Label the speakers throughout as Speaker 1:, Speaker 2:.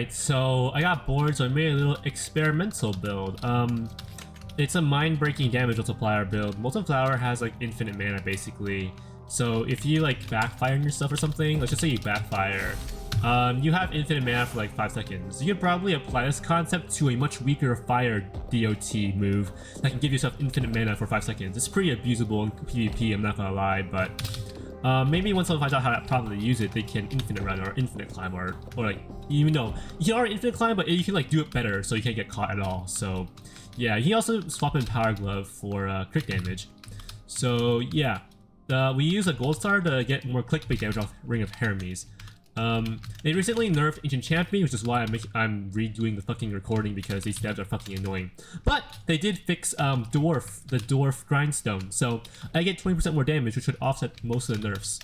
Speaker 1: Alright, so I got bored, so I made a little experimental build. It's a mind-breaking damage multiplier build. Multiplier has like infinite mana basically. So if you like backfire on yourself or something, let's just say you backfire, you have infinite mana for like 5 seconds. You could probably apply this concept to a much weaker fire DOT move that can give yourself infinite mana for 5 seconds. It's pretty abusable in PvP, I'm not gonna lie, but maybe once someone finds out how to properly use it, they can infinite run or infinite climb or like, even though you can already infinite climb, but you can like do it better so you can't get caught at all. So yeah, you can also swap in Power Glove for crit damage. So yeah, we use a gold star to get more clickbait damage off Ring of Hermes. They recently nerfed Ancient Champion, which is why I'm redoing the fucking recording because these stabs are fucking annoying. But they did fix the Dwarf Grindstone, so I get 20% more damage, which should offset most of the nerfs.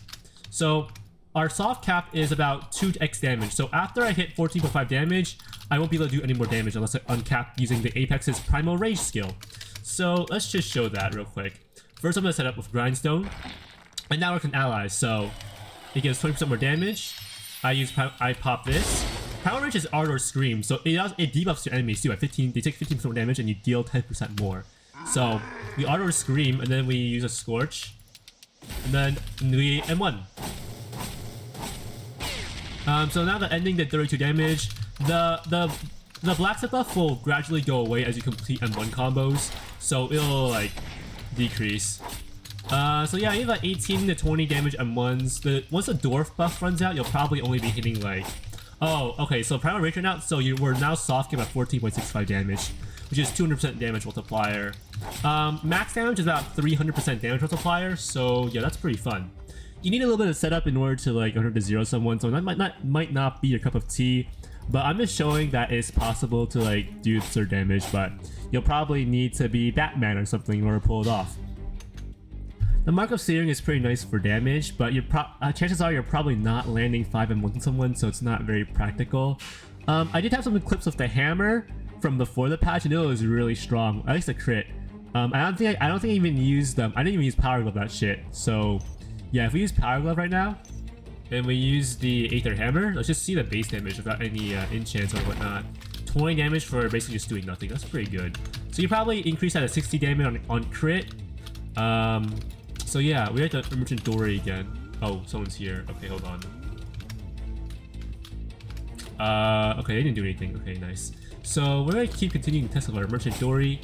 Speaker 1: So our soft cap is about 2x damage, so after I hit 14.5 damage, I won't be able to do any more damage unless I uncap using the Apex's Primal Rage skill. So let's just show that real quick. First I'm going to set up with Grindstone, and now we're an ally, so it gives 20% more damage. I pop this. Power Rage is Ardor Scream, so it debuffs your enemies too at 15. They take 15% more damage and you deal 10% more. So we Ardor Scream and then we use a Scorch, and then we M1. So now the ending did 32 damage. The Blacksmith buff will gradually go away as you complete M1 combos, so it'll like decrease. So yeah, you have like 18 to 20 damage M1s. Once the Dwarf buff runs out, you'll probably only be hitting like... Oh, okay, so Primal Rage ran out, so we're now soft game at 14.65 damage, which is 200% damage multiplier. Max damage is about 300% damage multiplier, so yeah, that's pretty fun. You need a little bit of setup in order to like learn how to zero someone, so that might not be your cup of tea, but I'm just showing that it's possible to like do absurd damage, but you'll probably need to be Batman or something in order to pull it off. The Mark of Searing is pretty nice for damage, but chances are you're probably not landing 5 M1 on someone, so it's not very practical. I did have some clips of the hammer from before the patch, and it was really strong. At least the crit. I don't think I even used them. I didn't even use Power Glove that shit. So yeah, if we use Power Glove right now, and we use the Aether Hammer, let's just see the base damage without any enchants or whatnot. 20 damage for basically just doing nothing. That's pretty good. So you probably increase that to 60 damage on crit. So yeah, we have the Merchant Dory again. Oh, someone's here. Okay, hold on. Okay, they didn't do anything. Okay, nice. So we're gonna keep continuing to test with our Merchant Dory.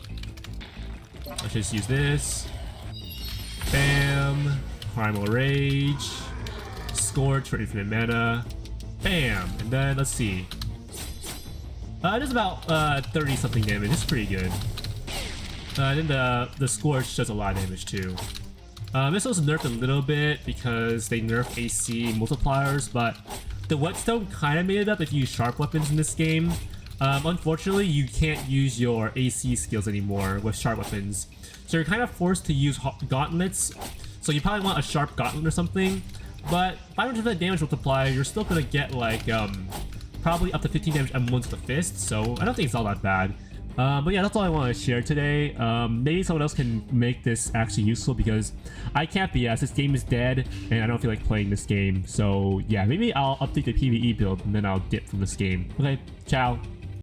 Speaker 1: Let's just use this. Bam. Primal Rage. Scorch for infinite mana. Bam. And then let's see. It does about 30 something damage. It's pretty good. And then the Scorch does a lot of damage too. This was nerfed a little bit because they nerfed AC multipliers, but the Whetstone kind of made it up if you use sharp weapons in this game. Unfortunately, you can't use your AC skills anymore with sharp weapons, so you're kind of forced to use gauntlets. So you probably want a sharp gauntlet or something, but 500% damage multiplier, you're still gonna get like probably up to 15 damage M1 with the fist, so I don't think it's all that bad. But yeah, that's all I want to share today. Maybe someone else can make this actually useful because I can't be, as this game is dead and I don't feel like playing this game. So yeah, maybe I'll update the PvE build and then I'll dip from this game. Okay, ciao.